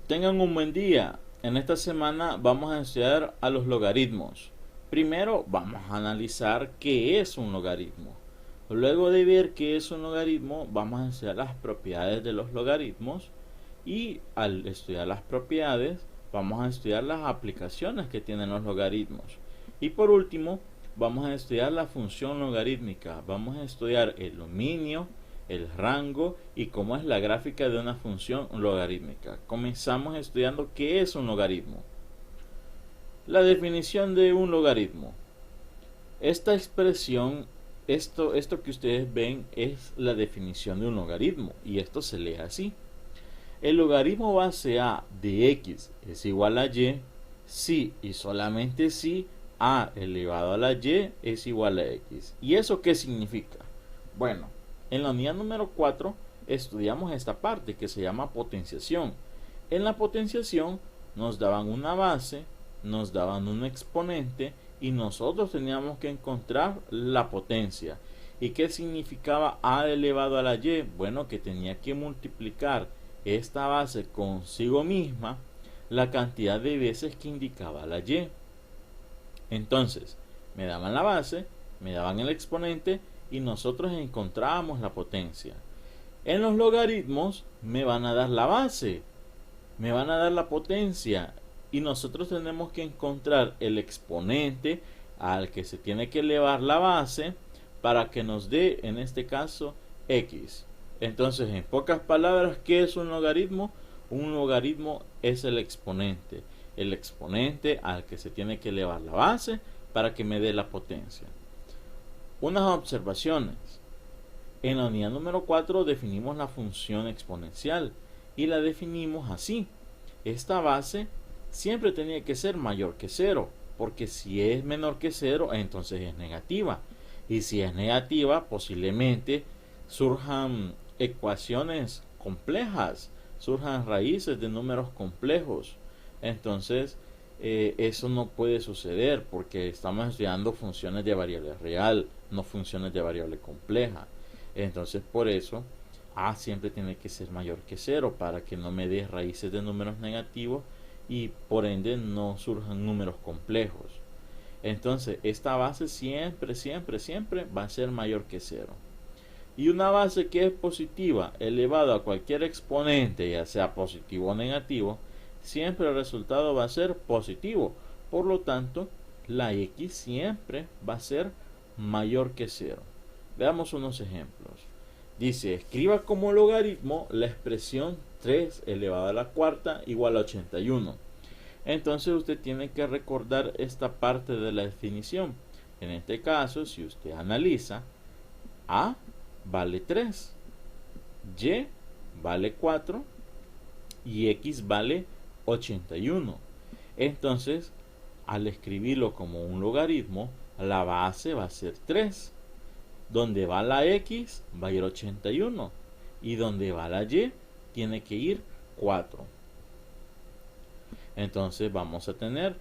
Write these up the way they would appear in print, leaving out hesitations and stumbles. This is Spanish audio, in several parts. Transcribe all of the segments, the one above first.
Tengan un buen día. En esta semana vamos a estudiar a los logaritmos. Primero vamos a analizar qué es un logaritmo. Luego de ver qué es un logaritmo, vamos a estudiar las propiedades de los logaritmos. Y al estudiar las propiedades, vamos a estudiar las aplicaciones que tienen los logaritmos. Y por último, vamos a estudiar la función logarítmica. Vamos a estudiar el dominio, el rango y cómo es la gráfica de una función logarítmica. Comenzamos estudiando qué es un logaritmo. La definición de un logaritmo. Esta expresión, esto que ustedes ven es la definición de un logaritmo y esto se lee así. El logaritmo base a de x es igual a y si y solamente si a elevado a la y es igual a x. ¿Y eso qué significa? Bueno, en la unidad número 4 estudiamos esta parte que se llama potenciación. En la potenciación nos daban una base, nos daban un exponente y nosotros teníamos que encontrar la potencia. ¿Y qué significaba a elevado a la y? Bueno, que tenía que multiplicar esta base consigo misma la cantidad de veces que indicaba la y. Entonces, me daban la base, me daban el exponente y nosotros encontrábamos la potencia. En los logaritmos me van a dar la base, me van a dar la potencia y nosotros tenemos que encontrar el exponente al que se tiene que elevar la base para que nos dé, en este caso, x. Entonces, en pocas palabras, ¿qué es un logaritmo? Un logaritmo es el exponente al que se tiene que elevar la base para que me dé la potencia. Unas observaciones. En la unidad número 4 definimos la función exponencial y la definimos así. Esta base siempre tenía que ser mayor que 0, porque si es menor que 0, entonces es negativa. Y si es negativa, posiblemente surjan ecuaciones complejas, surjan raíces de números complejos. Entonces, eso no puede suceder porque estamos estudiando funciones de variable real, no funciones de variable compleja. Entonces, por eso, a siempre tiene que ser mayor que 0 para que no me dé raíces de números negativos y por ende no surjan números complejos. Entonces, esta base siempre va a ser mayor que 0. Y una base que es positiva elevado a cualquier exponente, ya sea positivo o negativo, siempre el resultado va a ser positivo. Por lo tanto, la x siempre va a ser mayor que 0. Veamos unos ejemplos. Dice, escriba como logaritmo la expresión 3 elevado a la cuarta igual a 81. Entonces usted tiene que recordar esta parte de la definición. En este caso, si usted analiza, a vale 3, y vale 4 y x vale 81. Entonces, al escribirlo como un logaritmo, la base va a ser 3. Donde va la x va a ir 81 y donde va la y tiene que ir 4. Entonces vamos a tener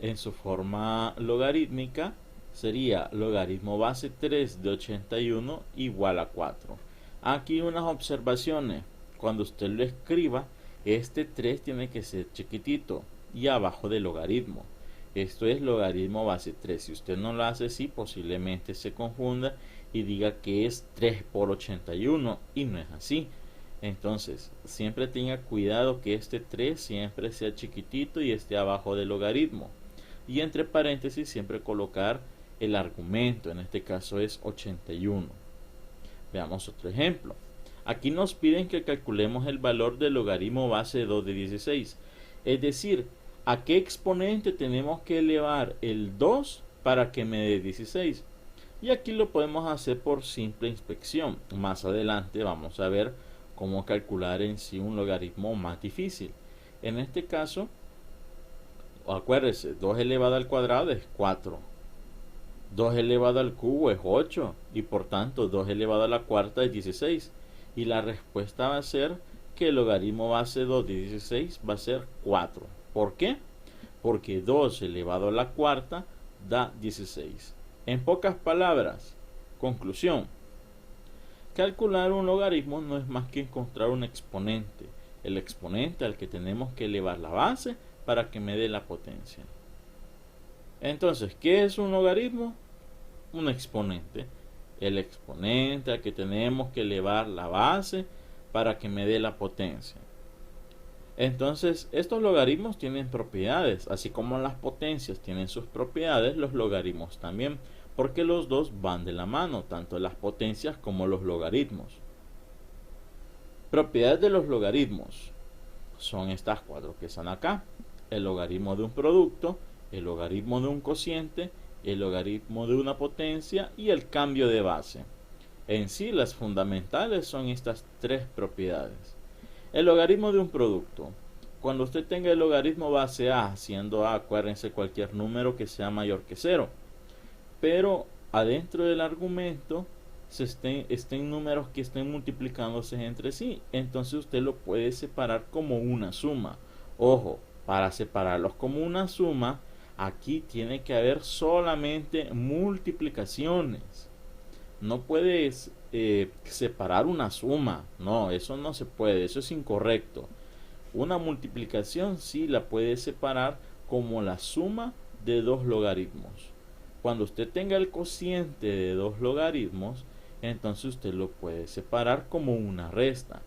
en su forma logarítmica sería logaritmo base 3 de 81 igual a 4. Aquí unas observaciones. Cuando usted lo escriba, este 3 tiene que ser chiquitito y abajo del logaritmo. Esto es logaritmo base 3. Si usted no lo hace así, posiblemente se confunda y diga que es 3 por 81 y no es así. Entonces, siempre tenga cuidado que este 3 siempre sea chiquitito y esté abajo del logaritmo. Y entre paréntesis siempre colocar el argumento, en este caso es 81. Veamos otro ejemplo. Aquí nos piden que calculemos el valor del logaritmo base 2 de 16. Es decir, ¿a qué exponente tenemos que elevar el 2 para que me dé 16? Y aquí lo podemos hacer por simple inspección. Más adelante vamos a ver cómo calcular en sí un logaritmo más difícil. En este caso, acuérdese, 2 elevado al cuadrado es 4. 2 elevado al cubo es 8 y por tanto 2 elevado a la cuarta es 16. Y la respuesta va a ser que el logaritmo base 2 de 16 va a ser 4. ¿Por qué? Porque 2 elevado a la cuarta da 16. En pocas palabras, conclusión. Calcular un logaritmo no es más que encontrar un exponente. el exponente al que tenemos que elevar la base para que me dé la potencia. Entonces, ¿qué es un logaritmo? Un exponente. El exponente al que tenemos que elevar la base para que me dé la potencia. Entonces, estos logaritmos tienen propiedades, así como las potencias tienen sus propiedades, los logaritmos también, porque los dos van de la mano, tanto las potencias como los logaritmos. Propiedades de los logaritmos son estas cuatro que están acá: el logaritmo de un producto, el logaritmo de un cociente, el logaritmo de una potencia y el cambio de base. En sí, las fundamentales son estas tres propiedades. El logaritmo de un producto. Cuando usted tenga el logaritmo base a, siendo a, acuérdense, cualquier número que sea mayor que 0. Pero adentro del argumento estén números que estén multiplicándose entre sí. Entonces usted lo puede separar como una suma. Ojo, para separarlos como una suma, aquí tiene que haber solamente multiplicaciones. No puedes separar una suma. No, eso no se puede. Eso es incorrecto. Una multiplicación sí la puede separar como la suma de dos logaritmos. Cuando usted tenga el cociente de dos logaritmos, entonces usted lo puede separar como una resta.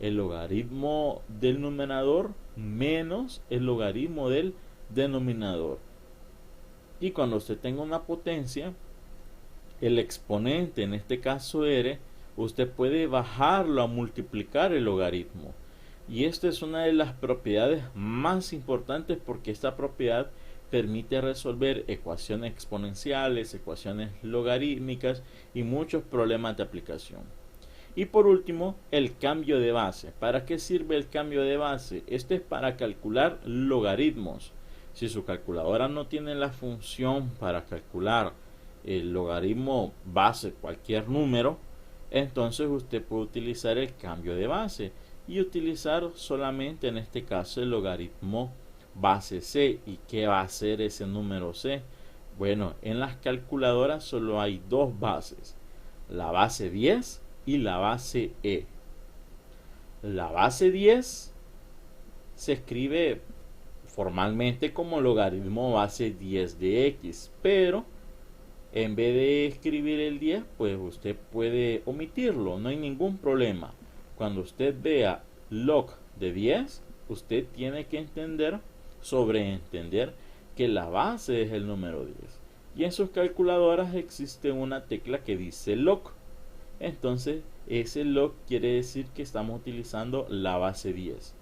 El logaritmo del numerador menos el logaritmo del denominador. Y cuando usted tenga una potencia, el exponente, en este caso r, usted puede bajarlo a multiplicar el logaritmo. Y esta es una de las propiedades más importantes, porque esta propiedad permite resolver ecuaciones exponenciales, ecuaciones logarítmicas y muchos problemas de aplicación. Y por último, el cambio de base. ¿Para qué sirve el cambio de base? Este es para calcular logaritmos. Si su calculadora no tiene la función para calcular el logaritmo base, cualquier número, entonces usted puede utilizar el cambio de base y utilizar solamente, en este caso, el logaritmo base c. ¿Y qué va a hacer ese número c? Bueno, en las calculadoras solo hay dos bases: la base 10 y la base e. La base 10 se escribe formalmente como logaritmo base 10 de x, pero en vez de escribir el 10, pues usted puede omitirlo, no hay ningún problema. Cuando usted vea log de 10, usted tiene que sobreentender que la base es el número 10. Y en sus calculadoras existe una tecla que dice log. Entonces, ese log quiere decir que estamos utilizando la base 10.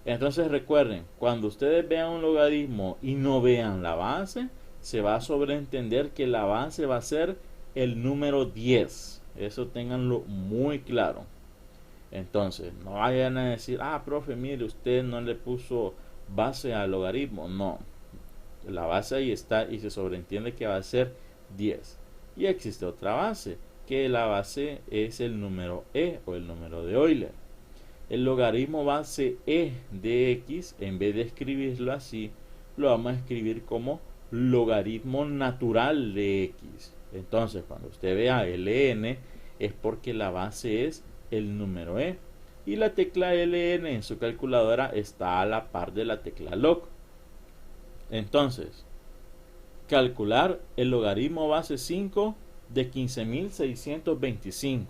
Entonces recuerden, cuando ustedes vean un logaritmo y no vean la base, se va a sobreentender que la base va a ser el número 10. Eso ténganlo muy claro. Entonces, no vayan a decir, profe, mire, usted no le puso base al logaritmo. No, la base ahí está y se sobreentiende que va a ser 10. Y existe otra base, que la base es el número e o el número de Euler. El logaritmo base e de x, en vez de escribirlo así, lo vamos a escribir como logaritmo natural de x. Entonces, cuando usted vea ln, es porque la base es el número e. Y la tecla ln en su calculadora está a la par de la tecla log. Entonces, calcular el logaritmo base 5 de 15.625.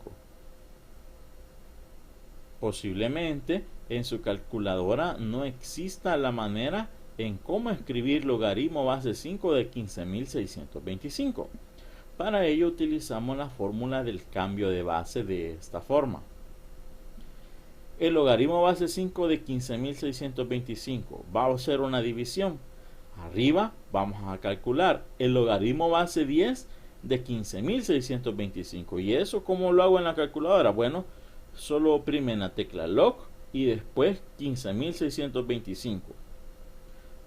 Posiblemente en su calculadora no exista la manera en cómo escribir logaritmo base 5 de 15.625. Para ello utilizamos la fórmula del cambio de base de esta forma. El logaritmo base 5 de 15.625 va a ser una división. Arriba vamos a calcular el logaritmo base 10 de 15.625. ¿Y eso cómo lo hago en la calculadora? Bueno, solo oprimen la tecla log y después 15.625.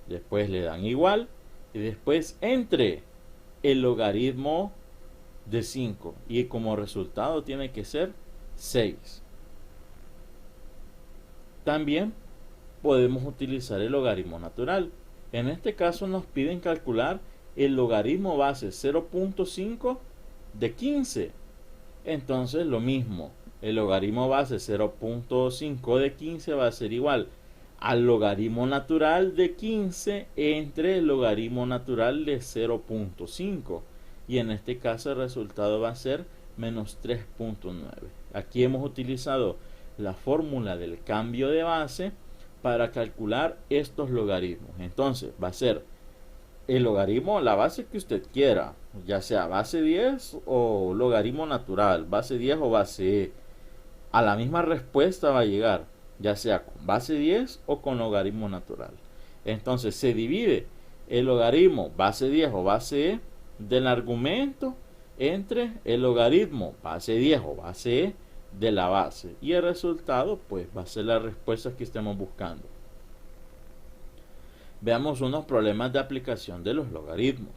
Después le dan igual y después entre el logaritmo de 5 y como resultado tiene que ser 6. También podemos utilizar el logaritmo natural. En este caso nos piden calcular el logaritmo base 0.5 de 15. Entonces lo mismo, el logaritmo base 0.5 de 15 va a ser igual al logaritmo natural de 15 entre el logaritmo natural de 0.5. Y en este caso el resultado va a ser menos 3.9. Aquí hemos utilizado la fórmula del cambio de base para calcular estos logaritmos. Entonces va a ser el logaritmo, la base que usted quiera, ya sea base 10 o logaritmo natural, base 10 o base E. A la misma respuesta va a llegar, ya sea con base 10 o con logaritmo natural. Entonces se divide el logaritmo base 10 o base E del argumento entre el logaritmo base 10 o base E de la base. Y el resultado pues va a ser la respuesta que estemos buscando. Veamos unos problemas de aplicación de los logaritmos.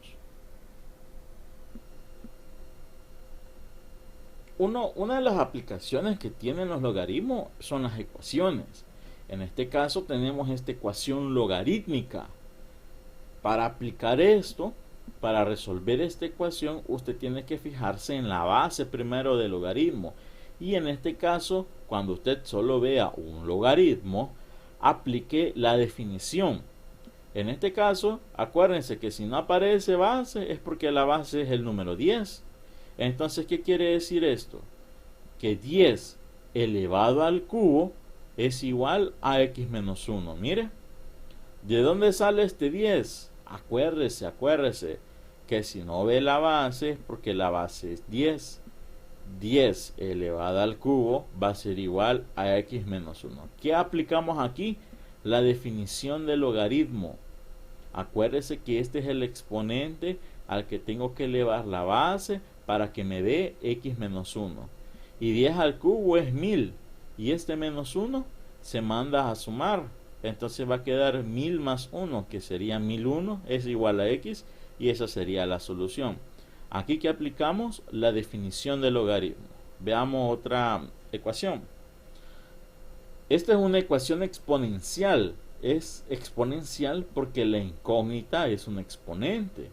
Una de las aplicaciones que tienen los logaritmos son las ecuaciones. En este caso tenemos esta ecuación logarítmica. Para aplicar esto, para resolver esta ecuación, usted tiene que fijarse en la base primero del logaritmo. Y en este caso, cuando usted solo vea un logaritmo, aplique la definición. En este caso, acuérdense que si no aparece base es porque la base es el número 10. Entonces, ¿qué quiere decir esto? Que 10 elevado al cubo es igual a x menos 1. Mire, ¿de dónde sale este 10? Acuérdese que si no ve la base es porque la base es 10. 10 elevado al cubo va a ser igual a x menos 1. ¿Qué aplicamos aquí? La definición del logaritmo. Acuérdese que este es el exponente al que tengo que elevar la base para que me dé x menos 1. Y 10 al cubo es 1000. Y este menos 1 se manda a sumar. Entonces va a quedar 1000 más 1, que sería 1001, es igual a x. Y esa sería la solución. Aquí que aplicamos la definición del logaritmo. Veamos otra ecuación. Esta es una ecuación exponencial. Es exponencial porque la incógnita es un exponente.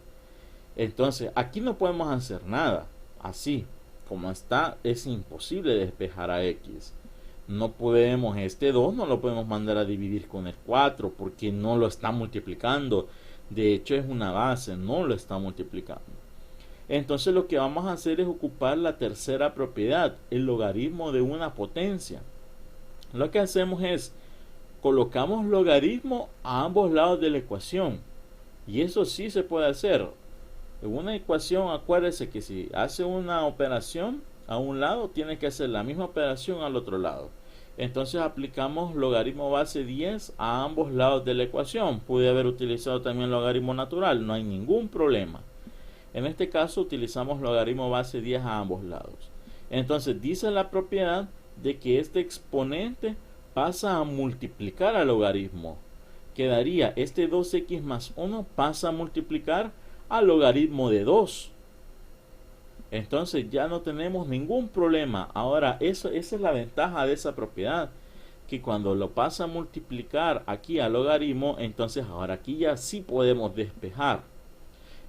Entonces, aquí no podemos hacer nada. Así como está, es imposible despejar a x. No podemos, este 2 no lo podemos mandar a dividir con el 4 porque no lo está multiplicando. De hecho, es una base, no lo está multiplicando. Entonces, lo que vamos a hacer es ocupar la tercera propiedad, el logaritmo de una potencia. Lo que hacemos es colocamos logaritmo a ambos lados de la ecuación. Y eso sí se puede hacer. En una ecuación, acuérdese que si hace una operación a un lado, tiene que hacer la misma operación al otro lado. Entonces aplicamos logaritmo base 10 a ambos lados de la ecuación. Pude haber utilizado también logaritmo natural, no hay ningún problema. En este caso utilizamos logaritmo base 10 a ambos lados. Entonces dice la propiedad de que este exponente pasa a multiplicar al logaritmo. Quedaría este 2x más 1 pasa a multiplicar al logaritmo de 2. Entonces ya no tenemos ningún problema. Ahora esa es la ventaja de esa propiedad, que cuando lo pasa a multiplicar aquí al logaritmo, entonces ahora aquí ya sí podemos despejar.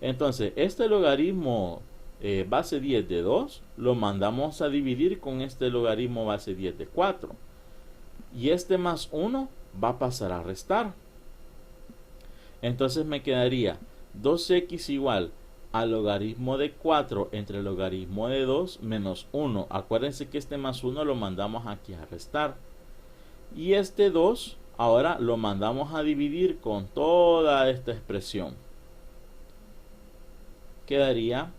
Entonces este logaritmo base 10 de 2 lo mandamos a dividir con este logaritmo base 10 de 4. Y este más 1 va a pasar a restar. Entonces me quedaría 2x igual al logaritmo de 4 entre el logaritmo de 2 menos 1. Acuérdense que este más 1 lo mandamos aquí a restar. Y este 2 ahora lo mandamos a dividir con toda esta expresión. Quedaría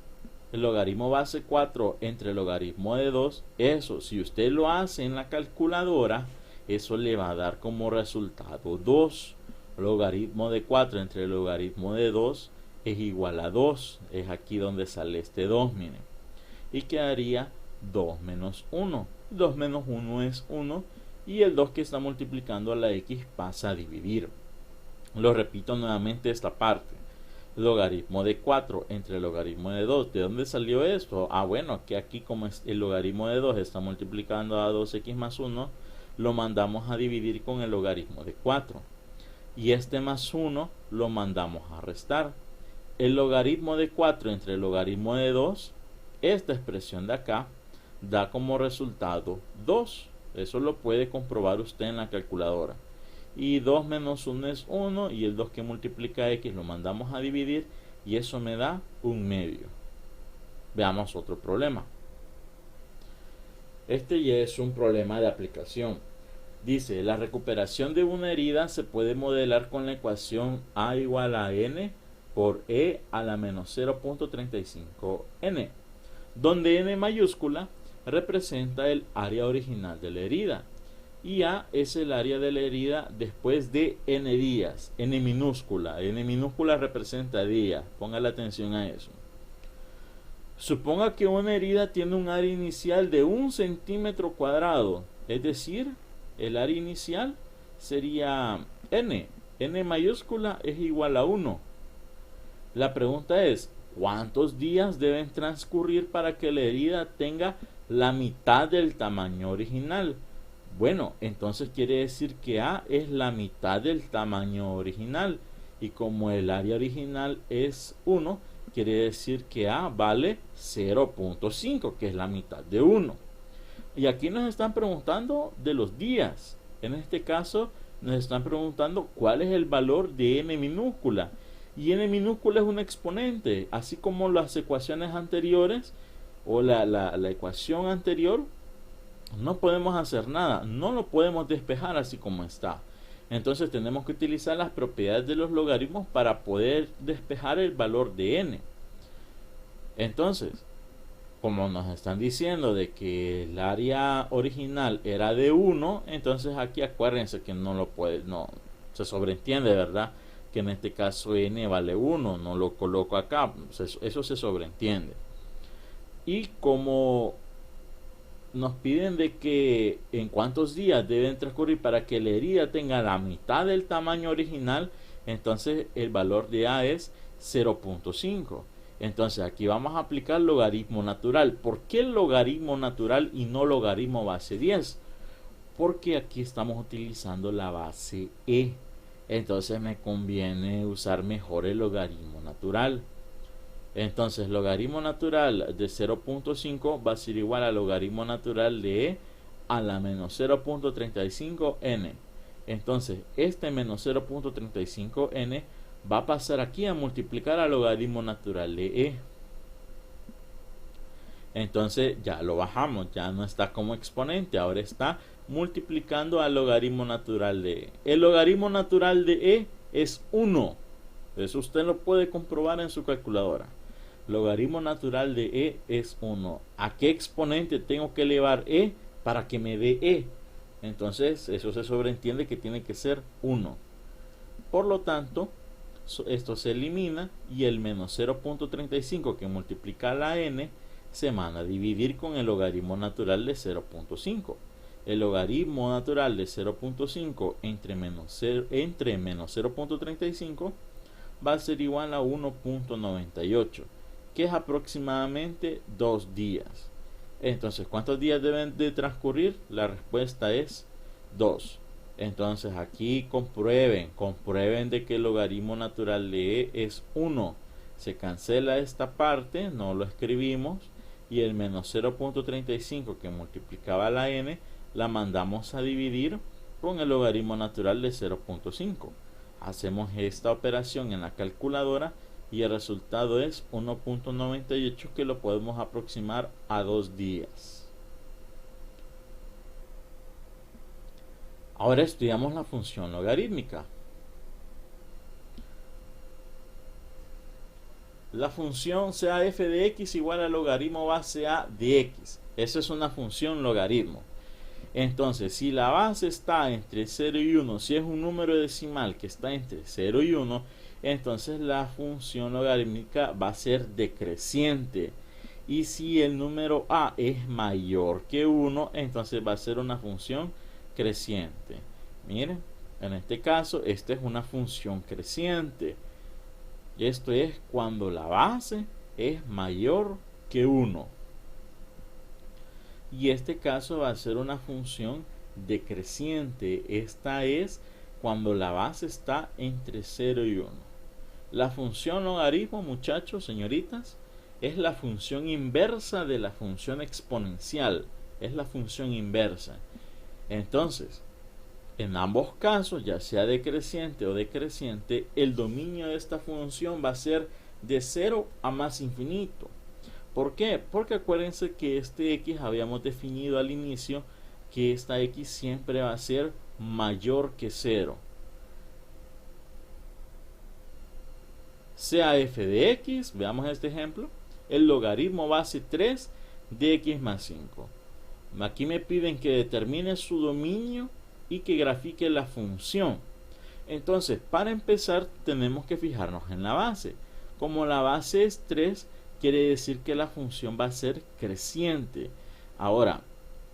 el logaritmo base 4 entre el logaritmo de 2. Eso, si usted lo hace en la calculadora, eso le va a dar como resultado 2. Logaritmo de 4 entre el logaritmo de 2 es igual a 2. Es aquí donde sale este 2, miren. Y quedaría 2 menos 1. 2 menos 1 es 1. Y el 2 que está multiplicando a la x pasa a dividir. Lo repito nuevamente esta parte. Logaritmo de 4 entre el logaritmo de 2. ¿De dónde salió esto? Bueno, que aquí como el logaritmo de 2 está multiplicando a 2x más 1, lo mandamos a dividir con el logaritmo de 4. Y este más 1 lo mandamos a restar. El logaritmo de 4 entre el logaritmo de 2, esta expresión de acá, da como resultado 2. Eso lo puede comprobar usted en la calculadora. Y 2 menos 1 es 1, y el 2 que multiplica x lo mandamos a dividir, y eso me da 1/2. Veamos otro problema. Este ya es un problema de aplicación. Dice, la recuperación de una herida se puede modelar con la ecuación a igual a n por e a la menos 0.35n, donde n mayúscula representa el área original de la herida y a es el área de la herida después de n días. N minúscula representa días. Póngale atención a eso. Suponga que una herida tiene un área inicial de 1 centímetro cuadrado, es decir, el área inicial sería n. N mayúscula es igual a 1. La pregunta es, ¿cuántos días deben transcurrir para que la herida tenga la mitad del tamaño original? Bueno, entonces quiere decir que A es la mitad del tamaño original. Y como el área original es 1, quiere decir que A vale 0.5, que es la mitad de 1. Y aquí nos están preguntando de los días. En este caso nos están preguntando cuál es el valor de n minúscula. Y n minúscula es un exponente, así como las ecuaciones anteriores o la ecuación anterior. No podemos hacer nada, no lo podemos despejar así como está. Entonces tenemos que utilizar las propiedades de los logaritmos para poder despejar el valor de n. Entonces, como nos están diciendo de que el área original era de 1, entonces aquí acuérdense que no se sobreentiende, ¿verdad? Que en este caso n vale 1, no lo coloco acá, eso se sobreentiende. Y como nos piden de que en cuántos días deben transcurrir para que la herida tenga la mitad del tamaño original, entonces el valor de A es 0.5. Entonces aquí vamos a aplicar logaritmo natural. ¿Por qué logaritmo natural y no logaritmo base 10? Porque aquí estamos utilizando la base E. Entonces me conviene usar mejor el logaritmo natural. Entonces logaritmo natural de 0.5 va a ser igual al logaritmo natural de e a la menos 0.35n. Entonces este menos 0.35n va a pasar aquí a multiplicar al logaritmo natural de e. Entonces ya lo bajamos, ya no está como exponente, ahora está multiplicando al logaritmo natural de e. El logaritmo natural de e es 1. Eso usted lo puede comprobar en su calculadora. Logaritmo natural de e es 1. ¿A qué exponente tengo que elevar e para que me dé e? Entonces eso se sobreentiende que tiene que ser 1. Por lo tanto, esto se elimina y el menos 0.35 que multiplica la n se manda a dividir con el logaritmo natural de 0.5. El logaritmo natural de 0.5 entre menos 0.35 va a ser igual a 1.98, que es aproximadamente 2 días. Entonces, ¿cuántos días deben de transcurrir? La respuesta es 2. Entonces aquí comprueben de que el logaritmo natural de e es 1. Se cancela esta parte, no lo escribimos, y el menos 0.35 que multiplicaba la n la mandamos a dividir con el logaritmo natural de 0.5. Hacemos esta operación en la calculadora y el resultado es 1.98, que lo podemos aproximar a 2 días. Ahora estudiamos la función logarítmica. La función sea f de x igual al logaritmo base a de x. Esa es una función logaritmo. Entonces, si la base está entre 0 y 1, si es un número decimal que está entre 0 y 1, entonces la función logarítmica va a ser decreciente. Y si el número a es mayor que 1, entonces va a ser una función creciente. Miren, en este caso, esta es una función creciente. Y esto es cuando la base es mayor que 1. Y este caso va a ser una función decreciente. Esta es cuando la base está entre 0 y 1. La función logaritmo, muchachos, señoritas, es la función inversa de la función exponencial. Es la función inversa. Entonces, en ambos casos, ya sea decreciente o decreciente, el dominio de esta función va a ser de 0 a más infinito. ¿Por qué? Porque acuérdense que este x habíamos definido al inicio que esta x siempre va a ser mayor que 0. Sea f de x, veamos este ejemplo, el logaritmo base 3 de x más 5. Aquí me piden que determine su dominio y que grafique la función. Entonces, para empezar, tenemos que fijarnos en la base. Como la base es 3, quiere decir que la función va a ser creciente. Ahora,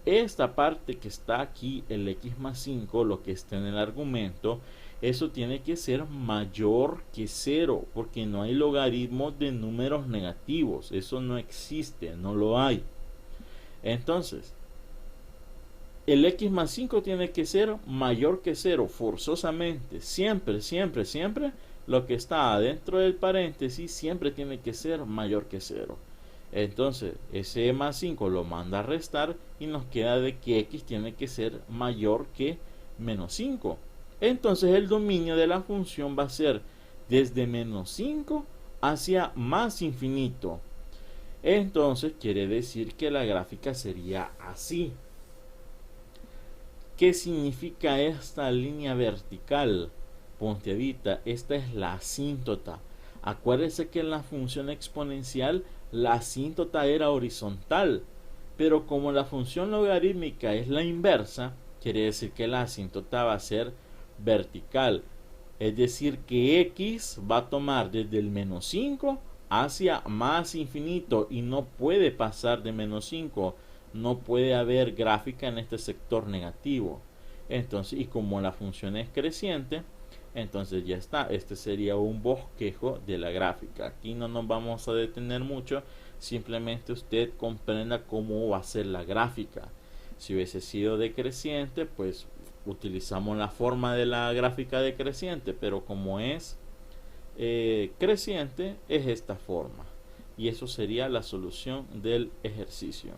esta parte que está aquí, el x más 5, lo que está en el argumento, eso tiene que ser mayor que 0, porque no hay logaritmo de números negativos. Eso no existe, no lo hay. Entonces, el x más 5 tiene que ser mayor que 0, forzosamente. Siempre, siempre, siempre, lo que está adentro del paréntesis siempre tiene que ser mayor que 0. Entonces, ese más 5 lo manda a restar y nos queda de que x tiene que ser mayor que menos 5. Entonces, el dominio de la función va a ser desde menos 5 hacia más infinito. Entonces, quiere decir que la gráfica sería así. ¿Qué significa esta línea vertical punteadita? Esta es la asíntota. Acuérdense que en la función exponencial la asíntota era horizontal, pero como la función logarítmica es la inversa, quiere decir que la asíntota va a ser vertical. Es decir, que x va a tomar desde el menos 5 hacia más infinito y no puede pasar de menos 5. No puede haber gráfica en este sector negativo. Entonces, y como la función es creciente, entonces ya está. Este sería un bosquejo de la gráfica. Aquí no nos vamos a detener mucho. Simplemente usted comprenda cómo va a ser la gráfica. Si hubiese sido decreciente, pues utilizamos la forma de la gráfica decreciente. Pero como es creciente, es esta forma. Y eso sería la solución del ejercicio.